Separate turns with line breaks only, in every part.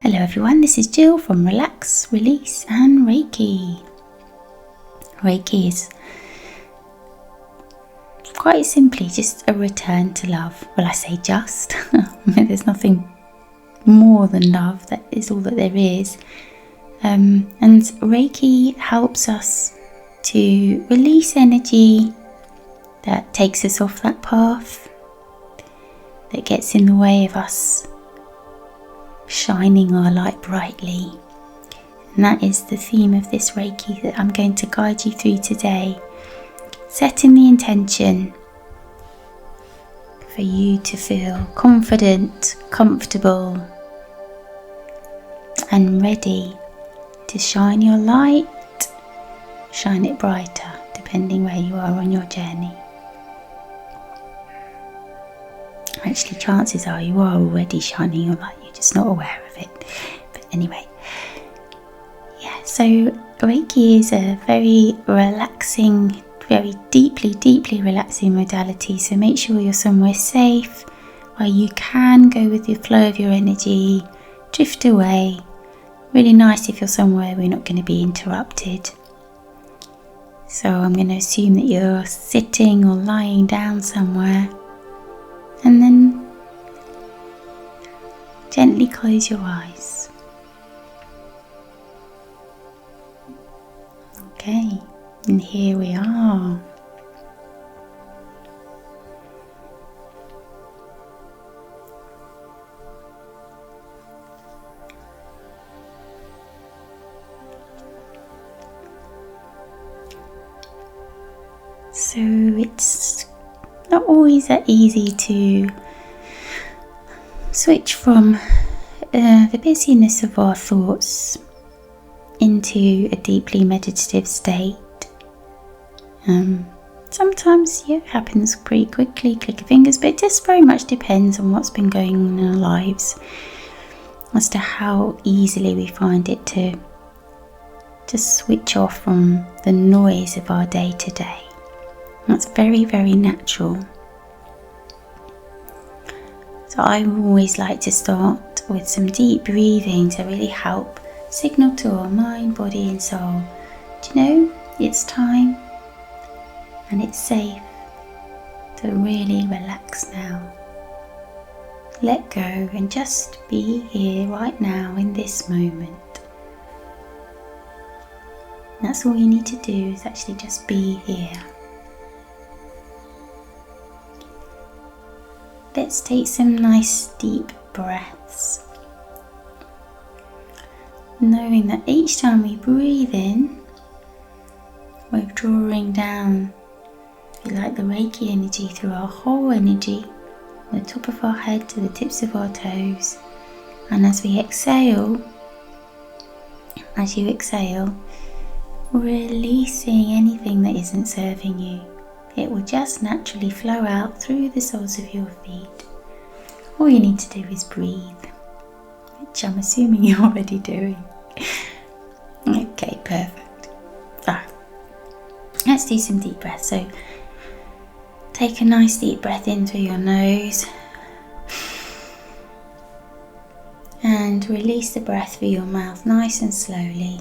Hello everyone, this is Jill from Relax, Release and Reiki. Reiki is quite simply just a return to love. Well, I say just, there's nothing more than love, that is all that there is. And Reiki helps us to release energy that takes us off that path, that gets in the way of us shining our light brightly. And that is the theme of this Reiki that I'm going to guide you through today, setting the intention for you to feel confident, comfortable and ready to shine your light, shine it brighter, depending where you are on your journey. Actually, chances are you are already shining your light, you're just not aware of it. But anyway, so Reiki is a very relaxing, very deeply relaxing modality. So make sure you're somewhere safe where you can go with the flow of your energy, drift away. Really nice if you're somewhere we're not going to be interrupted. So I'm going to assume that you're sitting or lying down somewhere. And then gently close your eyes. Okay, and here we are. So it's not always that easy to switch from the busyness of our thoughts into a deeply meditative state. Sometimes it happens pretty quickly, click of fingers, but it just very much depends on what's been going on in our lives as to how easily we find it to just switch off from the noise of our day to day. That's very, very natural. So I always like to start with some deep breathing to really help signal to our mind, body and soul, do you know, it's time and it's safe to really relax now. Let go and just be here right now in this moment. And that's all you need to do, is actually just be here. Let's take some nice deep breaths, knowing that each time we breathe in, we're drawing down, if you like, the Reiki energy through our whole energy, from the top of our head to the tips of our toes. And as we exhale, as you exhale, releasing anything that isn't serving you. It will just naturally flow out through the soles of your feet. All you need to do is breathe, which I'm assuming you're already doing. Okay, perfect. Let's do some deep breaths. So take a nice deep breath in through your nose and release the breath through your mouth nice and slowly.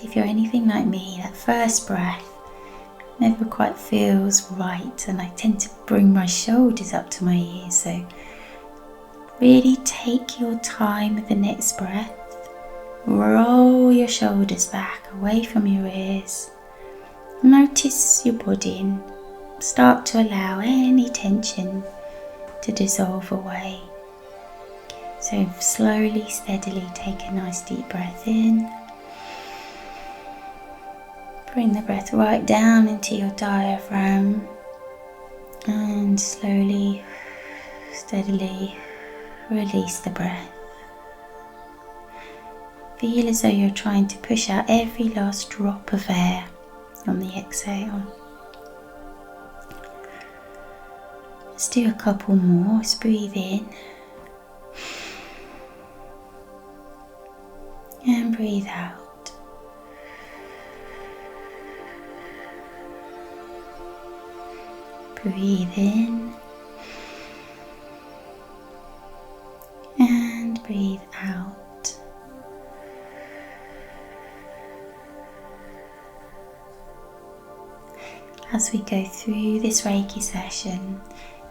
If you're anything like me, that first breath never quite feels right, and I tend to bring my shoulders up to my ears. So really take your time with the next breath. Roll your shoulders back away from your ears. Notice your body and start to allow any tension to dissolve away. So slowly, steadily take a nice deep breath in. Bring the breath right down into your diaphragm and slowly, steadily release the breath. Feel as though you're trying to push out every last drop of air on the exhale. Let's do a couple more. Let's breathe in and breathe out. Breathe in out. As we go through this Reiki session,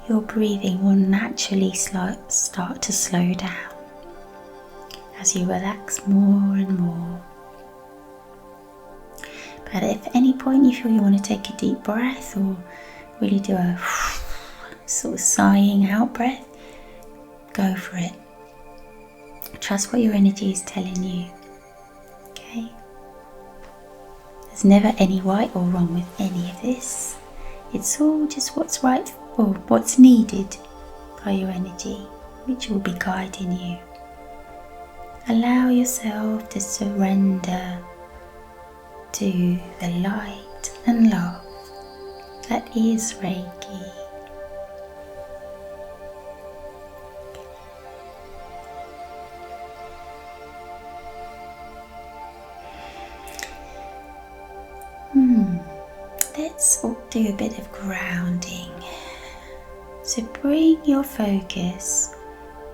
your breathing will naturally start to slow down as you relax more and more. But if at any point you feel you want to take a deep breath or really do a sort of sighing out breath, go for it. Trust what your energy is telling you. Okay? There's never any right or wrong with any of this. It's all just what's right or what's needed by your energy, which will be guiding you. Allow yourself to surrender to the light and love that is Reiki. Let's do a bit of grounding. So bring your focus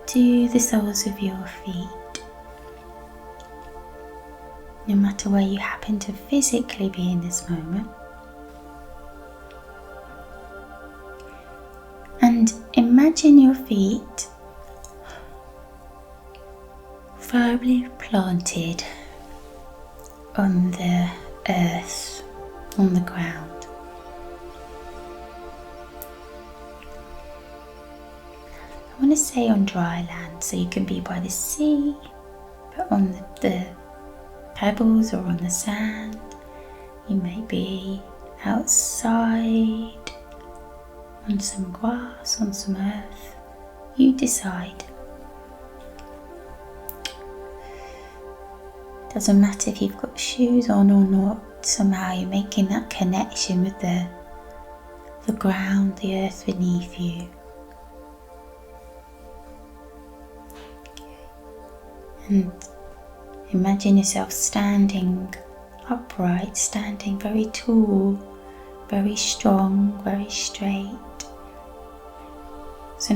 to the soles of your feet. No matter where you happen to physically be in this moment. And imagine your feet firmly planted on the earth, on the ground. I want to say on dry land, so you can be by the sea, but on the pebbles or on the sand. You may be outside, on some grass, on some earth. You decide. Doesn't matter if you've got shoes on or not, somehow you're making that connection with the ground, the earth beneath you. And imagine yourself standing upright, standing very tall, very strong, very straight. So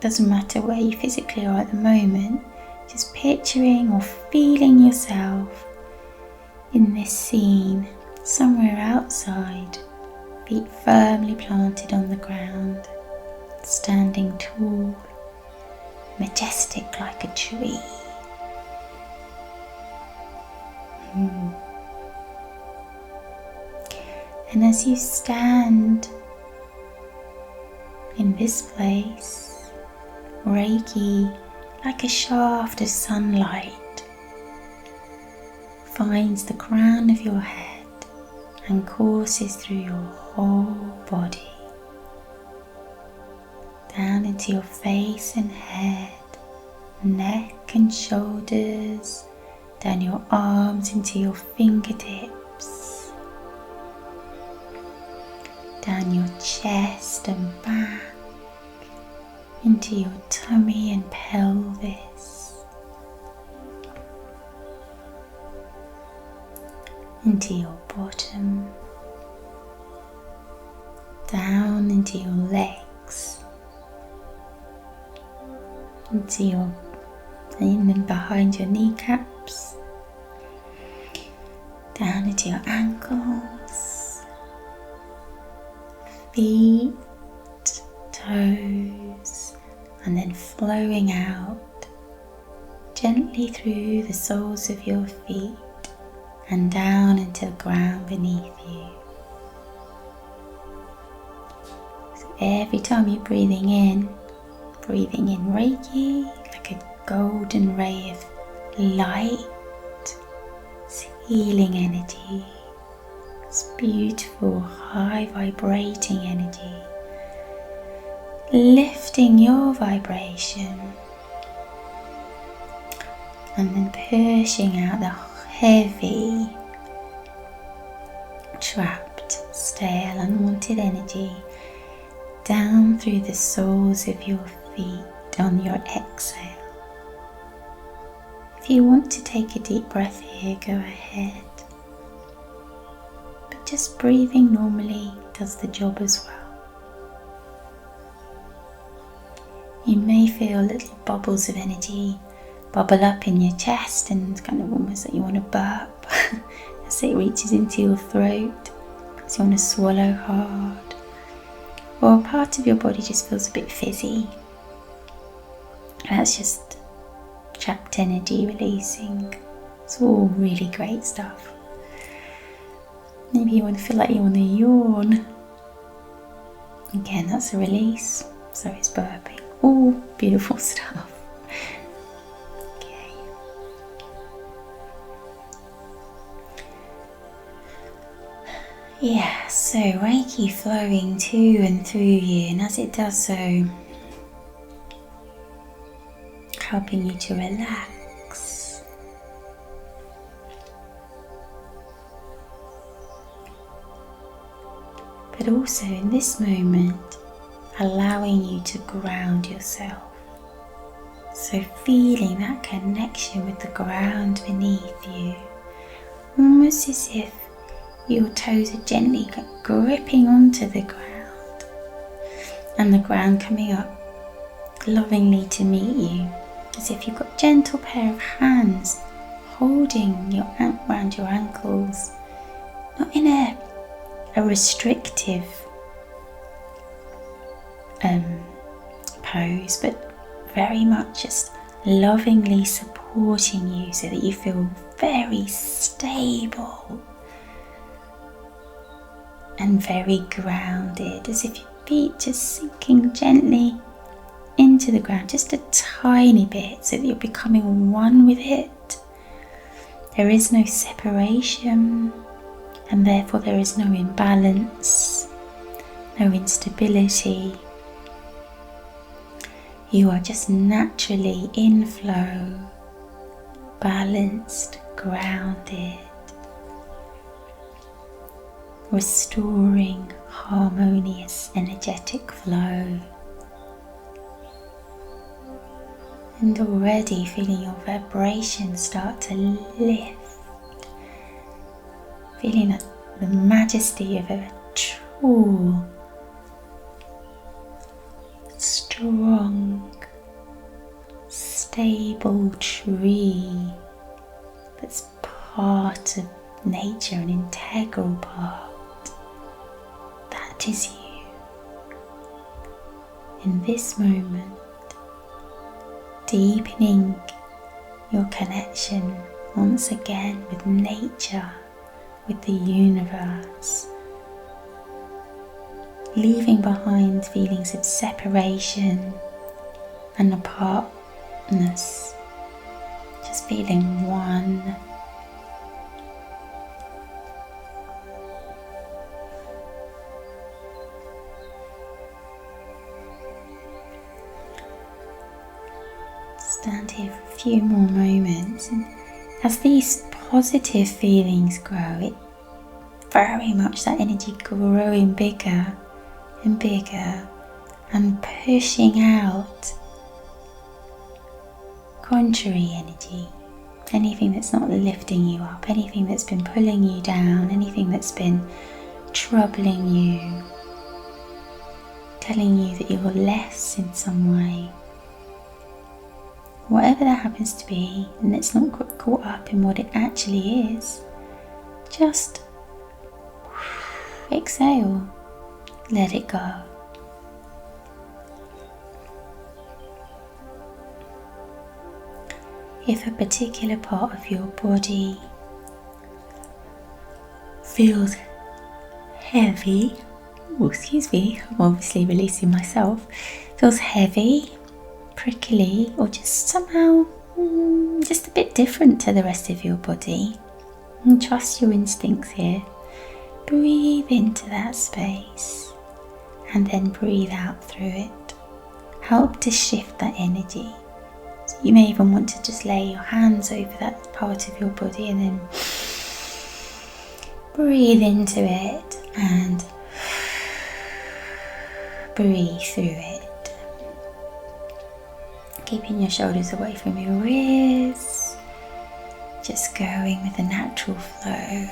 doesn't matter where you physically are at the moment, just picturing or feeling yourself in this scene, somewhere outside, feet firmly planted on the ground, standing tall, majestic like a tree. And as you stand in this place, Reiki, like a shaft of sunlight, finds the crown of your head and courses through your whole body, down into your face and head, neck and shoulders, down your arms into your fingertips, down your chest and back, into your tummy and pelvis, into your bottom, down into your legs, into your in and behind your kneecaps, down into your ankles, feet, toes, and then flowing out gently through the soles of your feet and down into the ground beneath you. So every time you're breathing in Reiki, like a golden ray of light, it's healing energy, it's beautiful, high vibrating energy, lifting your vibration and then pushing out the heavy, trapped, stale, unwanted energy down through the soles of your feet on your exhale. If you want to take a deep breath here, go ahead. But just breathing normally does the job as well. You may feel little bubbles of energy bubble up in your chest and kind of almost like you want to burp as it reaches into your throat, as you want to swallow hard. Or a part of your body just feels a bit fizzy. That's just trapped energy releasing. It's all really great stuff. Maybe you want to feel like you want to yawn. Again, that's a release. So is burping. All beautiful stuff. Okay. Yeah, so Reiki flowing to and through you, and as it does so, helping you to relax. But also in this moment, allowing you to ground yourself. So feeling that connection with the ground beneath you, almost as if your toes are gently gripping onto the ground and the ground coming up lovingly to meet you, as if you've got a gentle pair of hands holding your around your ankles, not in a restrictive pose, but very much just lovingly supporting you so that you feel very stable and very grounded, as if your feet just sinking gently into the ground, just a tiny bit, so that you're becoming one with it. There is no separation, and therefore there is no imbalance, no instability. You are just naturally in flow, balanced, grounded, restoring harmonious energetic flow. And already feeling your vibration start to lift, feeling that the majesty of a tall, strong, stable tree that's part of nature, an integral part. That is you. In this moment, deepening your connection once again with nature, with the universe, leaving behind feelings of separation and apartness, just feeling one. Stand here for a few more moments, and as these positive feelings grow, it very much that energy growing bigger and bigger and pushing out contrary energy, anything that's not lifting you up, anything that's been pulling you down, anything that's been troubling you, telling you that you're less in some way. Whatever that happens to be, and let's not get caught up in what it actually is. Just exhale, let it go. If a particular part of your body feels heavy, excuse me, I'm obviously releasing myself, feels heavy, prickly, or just somehow just a bit different to the rest of your body, and trust your instincts here. Breathe into that space and then breathe out through it. Help to shift that energy. So you may even want to just lay your hands over that part of your body and then breathe into it and breathe through it. Keeping your shoulders away from your ears, just going with a natural flow.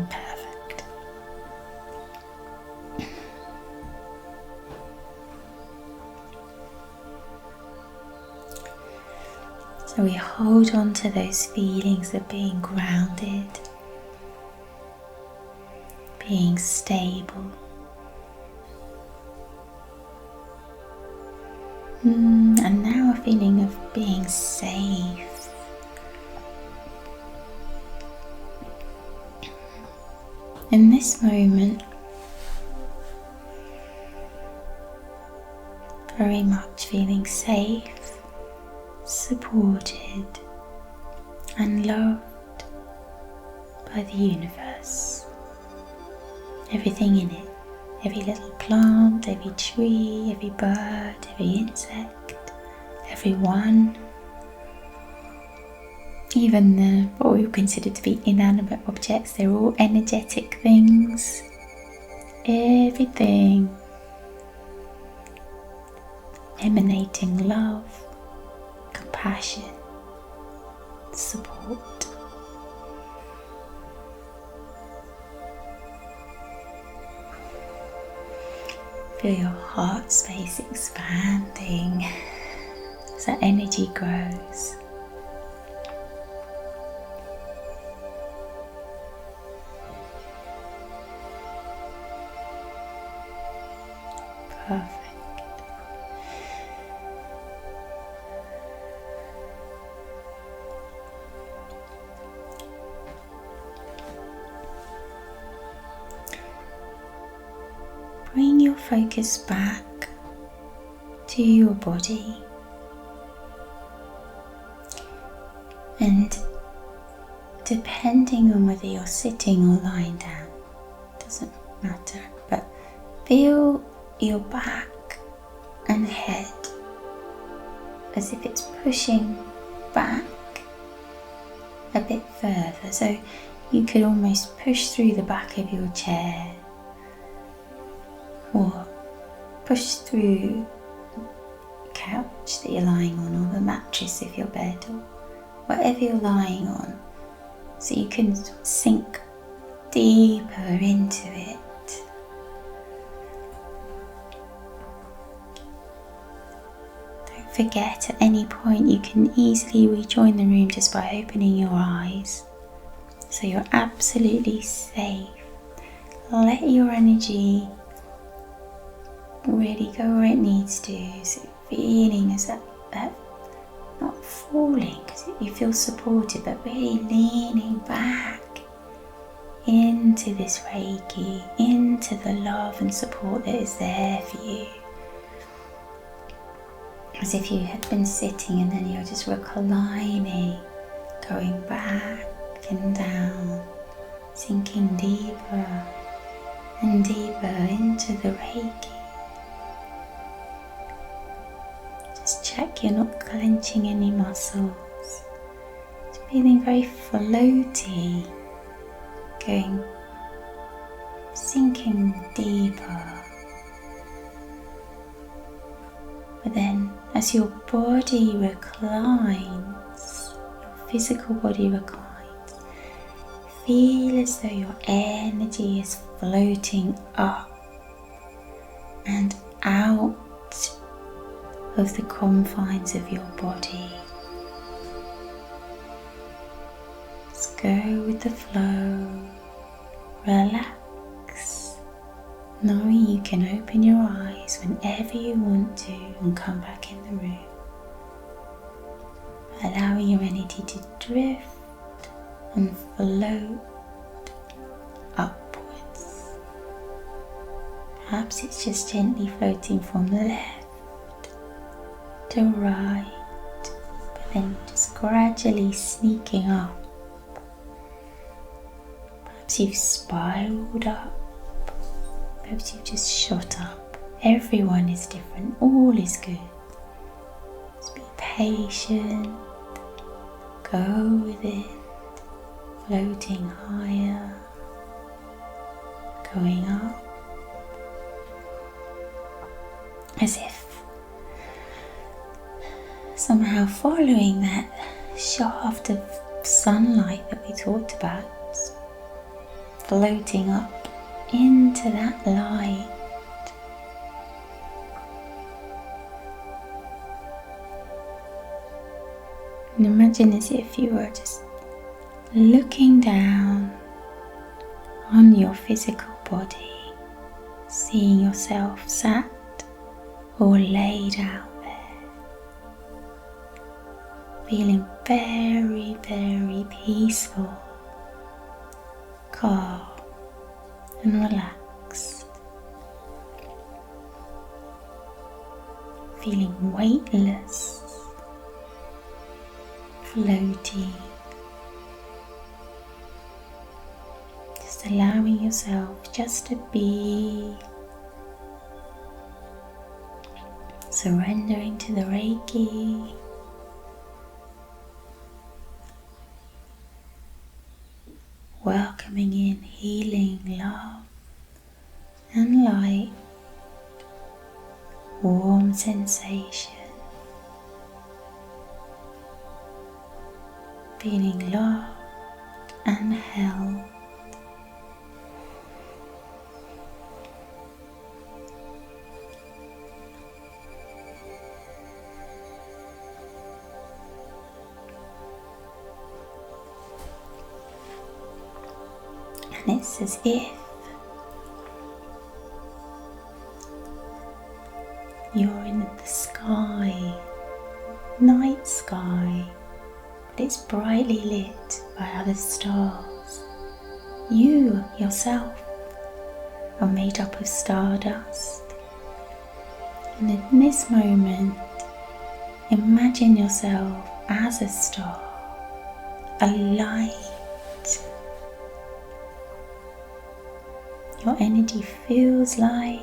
Perfect. So we hold on to those feelings of being grounded, being stable. And now a feeling of being safe. In this moment, very much feeling safe, supported and loved by the universe. Everything in it. Every little plant, every tree, every bird, every insect, everyone, even what we would consider to be inanimate objects, they're all energetic things. Everything emanating love, compassion, support. Feel your heart space expanding as that energy grows. Perfect. Bring your focus back to your body, and depending on whether you're sitting or lying down, doesn't matter, but feel your back and head as if it's pushing back a bit further, so you could almost push through the back of your chair or push through the couch that you're lying on, or the mattress of your bed, or whatever you're lying on, so you can sink deeper into it. Don't forget, at any point you can easily rejoin the room just by opening your eyes, so you're absolutely safe. Let your energy really go where it needs to, so feeling as that not falling because you feel supported, but really leaning back into this Reiki, into the love and support that is there for you, as if you had been sitting and then you're just reclining, going back and down, sinking deeper and deeper into the Reiki. Just check you're not clenching any muscles. Just feeling very floaty, sinking deeper. But then as your body reclines, your physical body reclines, feel as though your energy is floating up and out of the confines of your body. Just go with the flow, relax, knowing you can open your eyes whenever you want to and come back in the room, allowing your energy to drift and float upwards. Perhaps it's just gently floating from left to right, but then just gradually sneaking up. Perhaps you've spiraled up, perhaps you've just shot up. Everyone is different, all is good. Just be patient, go with it, floating higher, going up, as if somehow following that shaft of sunlight that we talked about, floating up into that light. And imagine as if you were just looking down on your physical body, seeing yourself sat or laid out there, feeling very, very peaceful, calm and relaxed, feeling weightless, floaty, just allowing yourself just to be, surrendering to the Reiki, welcoming in healing love and light, warm sensation, feeling loved and held. And it's as if you're in the sky, night sky, but it's brightly lit by other stars. You yourself are made up of stardust. And in this moment, imagine yourself as a star, a light. Your energy feels light.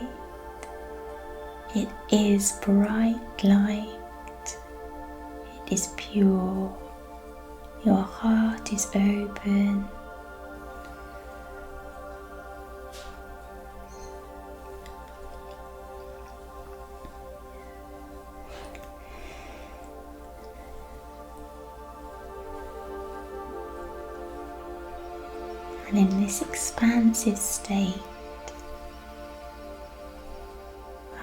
It is bright light. It is pure. Your heart is open. And in this expansive state,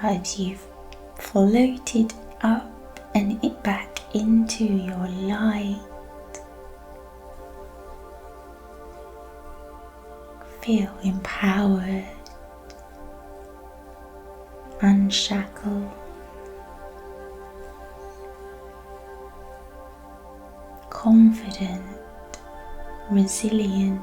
as you've floated up and back into your light, feel empowered, unshackled, confident, resilient.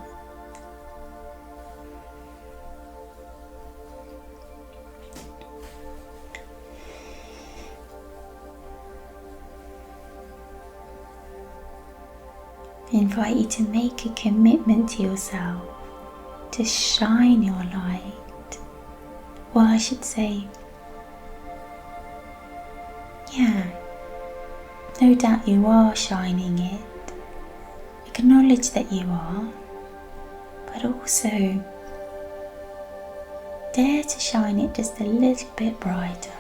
I invite you to make a commitment to yourself to shine your light. Well, I should say, no doubt you are shining it. Acknowledge that you are, but also dare to shine it just a little bit brighter.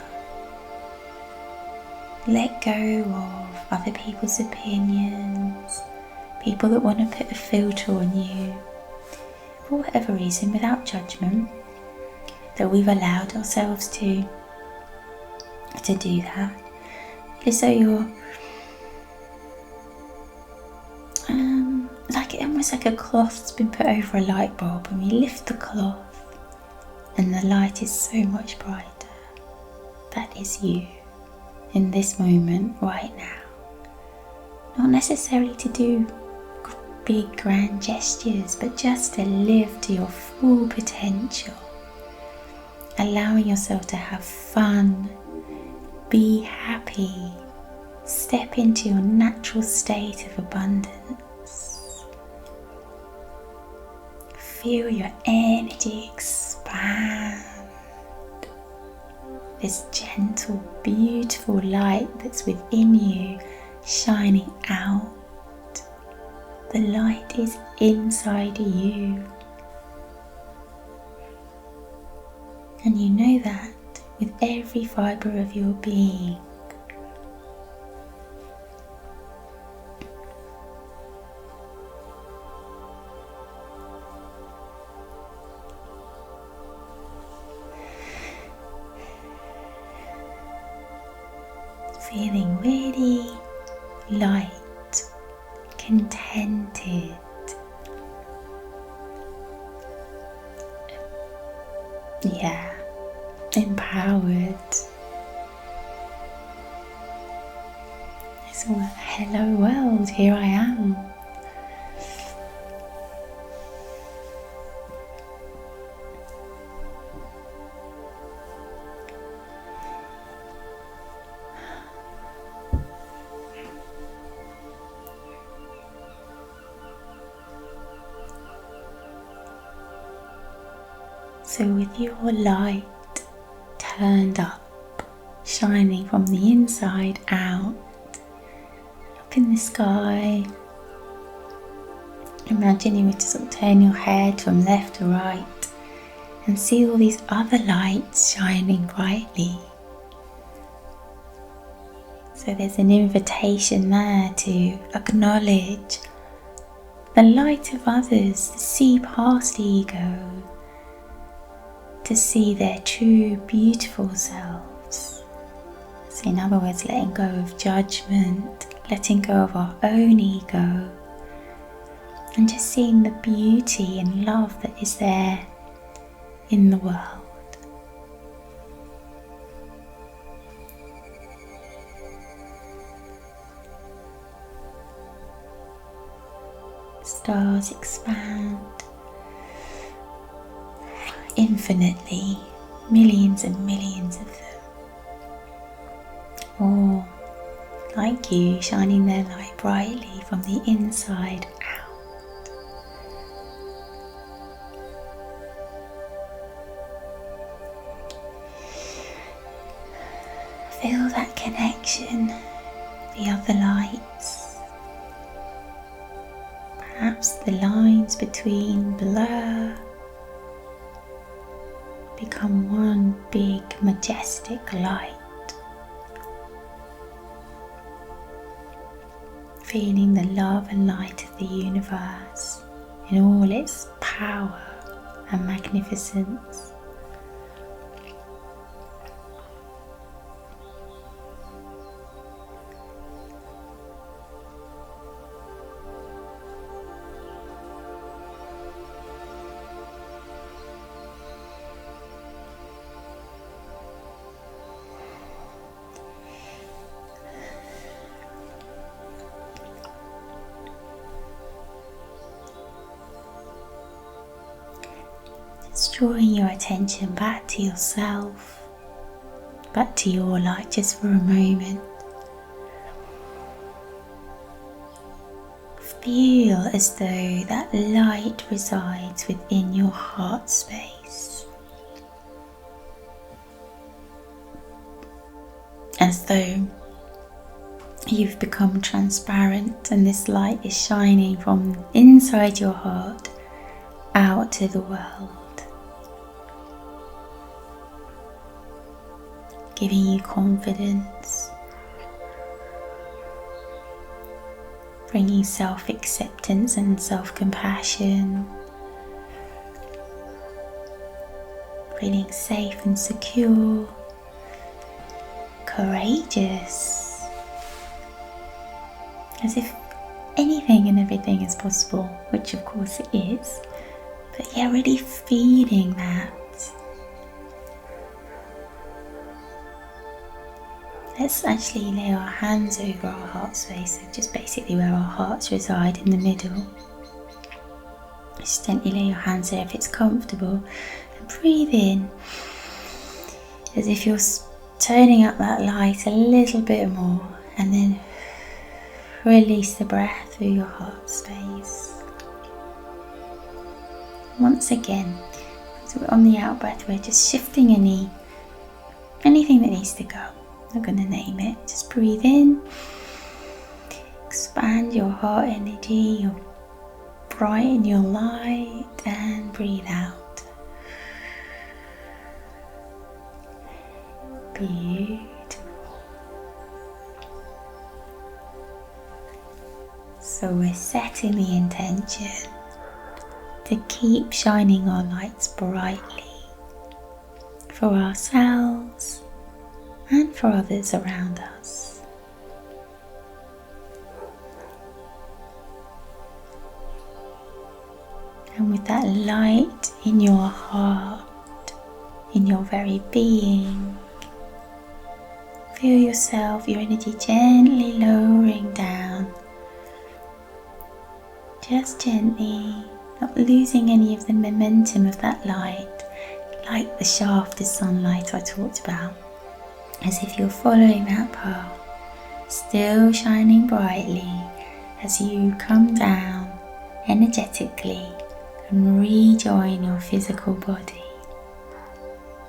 Let go of other people's opinions, people that want to put a filter on you, for whatever reason, without judgment, that we've allowed ourselves to do that. It's so you're almost like a cloth's been put over a light bulb, and we lift the cloth and the light is so much brighter. That is you in this moment right now. Not necessarily to do big grand gestures, but just to live to your full potential, allowing yourself to have fun, be happy, step into your natural state of abundance. Feel your energy expand. This gentle, beautiful light that's within you shining out. The light is inside you. And you know that with every fibre of your being. feeling really light, contented. Yeah, empowered. So, hello world, here I am. So with your light turned up, shining from the inside out, look in the sky. Imagine you were to sort of turn your head from left to right and see all these other lights shining brightly. So there's an invitation there to acknowledge the light of others, to see past the ego, to see their true, beautiful selves. So in other words, letting go of judgment, letting go of our own ego, and just seeing the beauty and love that is there in the world. Stars expand infinitely, millions and millions of them, all like you, shining their light brightly from the inside out. Feel that connection, the other lights. Perhaps the lines between blur, become one big majestic light. Feeling the love and light of the universe in all its power and magnificence. Drawing your attention back to yourself, back to your light just for a moment. Feel as though that light resides within your heart space. As though you've become transparent and this light is shining from inside your heart out to the world. Giving you confidence, bringing self-acceptance and self-compassion, feeling safe and secure, courageous, as if anything and everything is possible, which of course it is, but yeah, really feeling that. Let's actually lay our hands over our heart space, so just basically where our hearts reside in the middle. Just gently lay your hands there if it's comfortable, and breathe in as if you're turning up that light a little bit more, and then release the breath through your heart space. Once again, so on the out breath, we're just shifting anything that needs to go. I'm going to name it. Just breathe in, expand your heart energy, you'll brighten your light, and breathe out. Beautiful. So we're setting the intention to keep shining our lights brightly for ourselves and for others around us. And with that light in your heart, in your very being, feel yourself, your energy gently lowering down. Just gently, not losing any of the momentum of that light, like the shaft of sunlight I talked about, as if you're following that path, still shining brightly as you come down energetically and rejoin your physical body.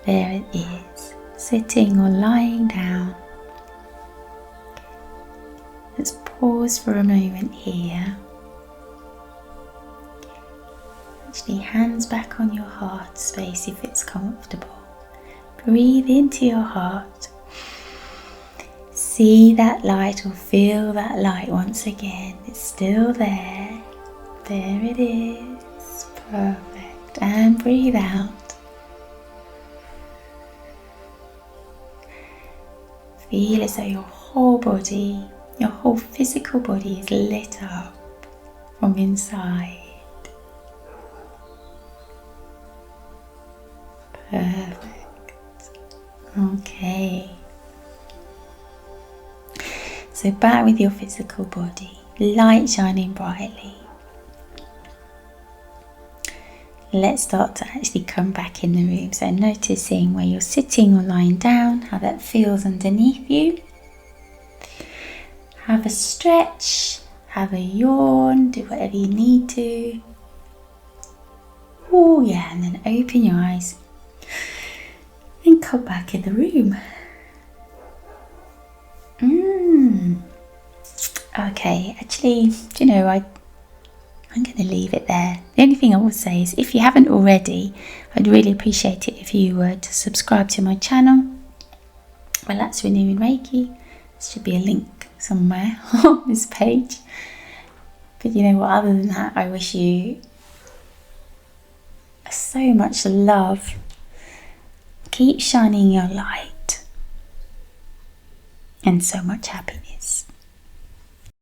There it is, sitting or lying down. Let's pause for a moment here. Actually, hands back on your heart space if it's comfortable. Breathe into your heart. See that light or feel that light once again. It's still there. There it is. Perfect. And breathe out. Feel as though your whole body, your whole physical body is lit up from inside. Perfect. Okay. So back with your physical body, light shining brightly. Let's start to actually come back in the room. So noticing where you're sitting or lying down, how that feels underneath you. Have a stretch, have a yawn, do whatever you need to. Oh yeah, and then open your eyes and come back in the room. Okay, actually, do you know, I'm going to leave it there. The only thing I will say is, if you haven't already, I'd really appreciate it if you were to subscribe to my channel, Relax, Renew and Reiki. There should be a link somewhere on this page. But you know what, other than that, I wish you so much love. Keep shining your light and so much happiness.